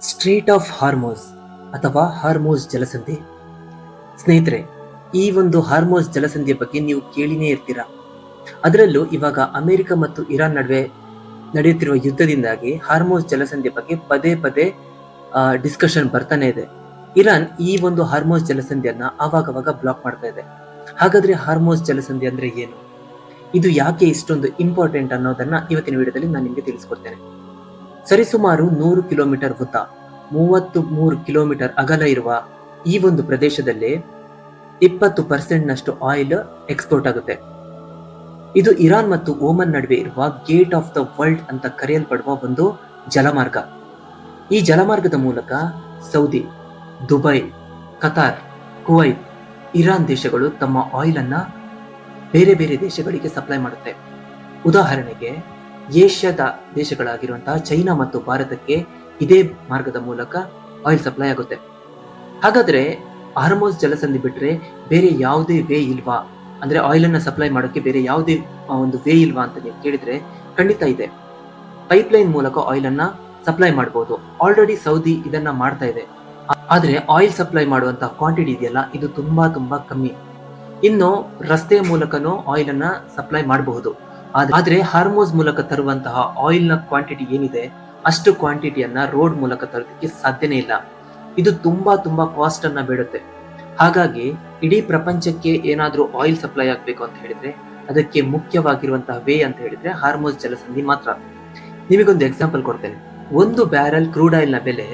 Straight of Hormuz ಅಥವಾ Hormuz ಜಲಸಂಧಿ. ಸ್ನೇಹಿತರೆ, ಈ ಒಂದು ಹಾರ್ಮೋಸ್ ಜಲಸಂಧಿಯ ಬಗ್ಗೆ ನೀವು ಕೇಳಿನೇ ಇರ್ತೀರಾ. ಅದರಲ್ಲೂ ಇವಾಗ ಅಮೆರಿಕ ಮತ್ತು ಇರಾನ್ ನಡುವೆ ನಡೆಯುತ್ತಿರುವ ಯುದ್ಧದಿಂದಾಗಿ ಹಾರ್ಮೋಸ್ ಜಲಸಂಧಿಯ ಬಗ್ಗೆ ಪದೇ ಪದೇ ಡಿಸ್ಕಷನ್ ಬರ್ತಾನೆ ಇದೆ. ಇರಾನ್ ಈ ಒಂದು ಹಾರ್ಮೋಸ್ ಜಲಸಂಧಿಯನ್ನ ಆವಾಗವಾಗ ಬ್ಲಾಕ್ ಮಾಡ್ತಾ ಇದೆ. ಹಾಗಾದ್ರೆ ಹಾರ್ಮೋಸ್ ಜಲಸಂಧಿ ಅಂದ್ರೆ ಏನು, ಇದು ಯಾಕೆ ಇಷ್ಟೊಂದು ಇಂಪಾರ್ಟೆಂಟ್ ಅನ್ನೋದನ್ನ ಇವತ್ತಿನ ವಿಡಿಯೋದಲ್ಲಿ ನಾನು ನಿಮಗೆ ತಿಳಿಸ್ಕೊಡ್ತೇನೆ. ಸರಿಸುಮಾರು 100 ಕಿಲೋಮೀಟರ್ ಉದ್ದ, 33 ಕಿಲೋಮೀಟರ್ ಅಗಲ ಇರುವ ಈ ಒಂದು ಪ್ರದೇಶದಲ್ಲಿ 20% ನಷ್ಟು ಆಯಿಲ್ ಎಕ್ಸ್ಪೋರ್ಟ್ ಆಗುತ್ತೆ. ಇದು ಇರಾನ್ ಮತ್ತು ಓಮನ್ ನಡುವೆ ಇರುವ ಗೇಟ್ ಆಫ್ ದ ವರ್ಲ್ಡ್ ಅಂತ ಕರೆಯಲ್ಪಡುವ ಒಂದು ಜಲಮಾರ್ಗ. ಈ ಜಲಮಾರ್ಗದ ಮೂಲಕ Saudi, Dubai, Qatar, Kuwait, Iran ದೇಶಗಳು ತಮ್ಮ ಆಯಿಲ್ ಅನ್ನ ಬೇರೆ ಬೇರೆ ದೇಶಗಳಿಗೆ ಸಪ್ಲೈ ಮಾಡುತ್ತೆ. ಉದಾಹರಣೆಗೆ ಏಷ್ಯಾದ ದೇಶಗಳಾಗಿರುವಂತಹ ಚೈನಾ ಮತ್ತು ಭಾರತಕ್ಕೆ ಇದೇ ಮಾರ್ಗದ ಮೂಲಕ ಆಯಿಲ್ ಸಪ್ಲೈ ಆಗುತ್ತೆ. ಹಾಗಾದ್ರೆ ಹಾರ್ಮೋಸ್ ಜಲಸಂಧಿ ಬಿಟ್ರೆ ಬೇರೆ ಯಾವುದೇ ವೇ ಇಲ್ವಾ, ಅಂದ್ರೆ ಆಯಿಲ್ ಅನ್ನ ಸಪ್ಲೈ ಮಾಡೋಕೆ ಬೇರೆ ಯಾವುದೇ ಒಂದು ವೇ ಇಲ್ವಾ ಅಂತ ನೀವು ಕೇಳಿದ್ರೆ ಖಂಡಿತ ಇದೆ. ಪೈಪ್ಲೈನ್ ಮೂಲಕ ಆಯಿಲ್ ಅನ್ನ ಸಪ್ಲೈ ಮಾಡಬಹುದು. ಆಲ್ರೆಡಿ ಸೌದಿ ಇದನ್ನ ಮಾಡ್ತಾ ಇದೆ. ಆದ್ರೆ ಆಯಿಲ್ ಸಪ್ಲೈ ಮಾಡುವಂತಹ ಕ್ವಾಂಟಿಟಿ ಇದೆಯಲ್ಲ, ಇದು ತುಂಬಾ ಕಮ್ಮಿ. ಇನ್ನು ರಸ್ತೆಯ ಮೂಲಕನೂ ಆಯಿಲ್ ಅನ್ನ ಸಪ್ಲೈ ಮಾಡಬಹುದು. ಆದ್ರೆ ಹಾರ್ಮೋಸ್ ಮೂಲಕ ತರುವಂತಹ ಆಯಿಲ್ ನ ಕ್ವಾಂಟಿಟಿ ಏನಿದೆ, ಅಷ್ಟು ಕ್ವಾಂಟಿಟಿಯನ್ನ ರೋಡ್ ಮೂಲಕ ತರೋದಕ್ಕೆ ಸಾಧ್ಯನೇ ಇಲ್ಲ. ಇದು ತುಂಬಾ ಕಾಸ್ಟ್ ಅನ್ನ ಬೇಡುತ್ತೆ. ಹಾಗಾಗಿ ಇಡೀ ಪ್ರಪಂಚಕ್ಕೆ ಏನಾದ್ರೂ ಆಯಿಲ್ ಸಪ್ಲೈ ಆಗ್ಬೇಕು ಅಂತ ಹೇಳಿದ್ರೆ ಅದಕ್ಕೆ ಮುಖ್ಯವಾಗಿರುವಂತಹ ವೇ ಅಂತ ಹೇಳಿದ್ರೆ ಹಾರ್ಮೋಸ್ ಜಲಸಂಧಿ ಮಾತ್ರ. ನಿಮಗೊಂದು ಎಕ್ಸಾಂಪಲ್ ಕೊಡ್ತೇನೆ. ಒಂದು ಬ್ಯಾರಲ್ ಕ್ರೂಡ್ ಆಯಿಲ್ ನ ಬೆಲೆ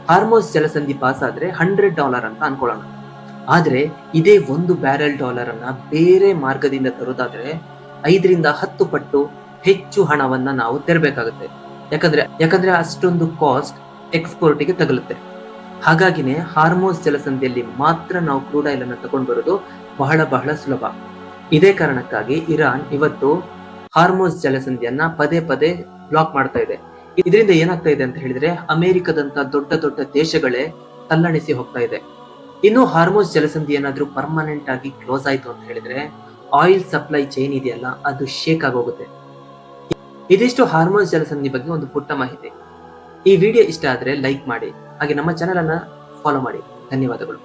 ಹಾರ್ಮೋಸ್ ಜಲಸಂಧಿ ಪಾಸ್ ಆದ್ರೆ $100 ಅಂತ ಅನ್ಕೊಳ್ಳೋಣ. ಆದ್ರೆ ಇದೇ ಒಂದು ಬ್ಯಾರಲ್ ಡಾಲರ್ ಅನ್ನ ಬೇರೆ ಮಾರ್ಗದಿಂದ ತರೋದಾದ್ರೆ 5 ರಿಂದ 10 ಪಟ್ಟು ಹೆಚ್ಚು ಹಣವನ್ನ ನಾವು ತೆರಬೇಕಾಗುತ್ತೆ. ಯಾಕಂದ್ರೆ ಅಷ್ಟೊಂದು ಕಾಸ್ಟ್ ಎಕ್ಸ್ಪೋರ್ಟಿಗೆ ತಗಲುತ್ತೆ. ಹಾಗಾಗಿನೇ ಹಾರ್ಮೋಸ್ ಜಲಸಂಧಿಯಲ್ಲಿ ಮಾತ್ರ ನಾವು ಕ್ರೂಡ್ ಆಯಿಲ್ ಅನ್ನ ತಗೊಂಡು ಬರೋದು ಬಹಳ ಸುಲಭ. ಇದೇ ಕಾರಣಕ್ಕಾಗಿ ಇರಾನ್ ಇವತ್ತು ಹಾರ್ಮೋಸ್ ಜಲಸಂಧಿಯನ್ನ ಪದೇ ಬ್ಲಾಕ್ ಮಾಡ್ತಾ ಇದೆ. ಇದರಿಂದ ಏನಾಗ್ತಾ ಇದೆ ಅಂತ ಹೇಳಿದ್ರೆ ಅಮೆರಿಕದಂತ ದೊಡ್ಡ ದೇಶಗಳೇ ತಲ್ಲಣಿಸಿ ಹೋಗ್ತಾ ಇದೆ. ಇನ್ನು ಹಾರ್ಮೋಸ್ ಜಲಸಂಧಿ ಏನಾದ್ರೂ ಪರ್ಮನೆಂಟ್ ಆಗಿ ಕ್ಲೋಸ್ ಆಯ್ತು ಅಂತ ಹೇಳಿದ್ರೆ ಆಯಿಲ್ ಸಪ್ಲೈ ಚೈನ್ ಇದೆಯಲ್ಲ, ಅದು ಶೇಕ್ ಆಗೋಗುತ್ತೆ. ಇದಿಷ್ಟು ಹಾರ್ಮೋಸ್ ಜಲಸಂಧಿ ಬಗ್ಗೆ ಒಂದು ಪುಟ್ಟ ಮಾಹಿತಿ. ಈ ವಿಡಿಯೋ ಇಷ್ಟ ಆದ್ರೆ ಲೈಕ್ ಮಾಡಿ, ಹಾಗೆ ನಮ್ಮ ಚಾನೆಲ್ ಅನ್ನ ಫಾಲೋ ಮಾಡಿ. ಧನ್ಯವಾದಗಳು.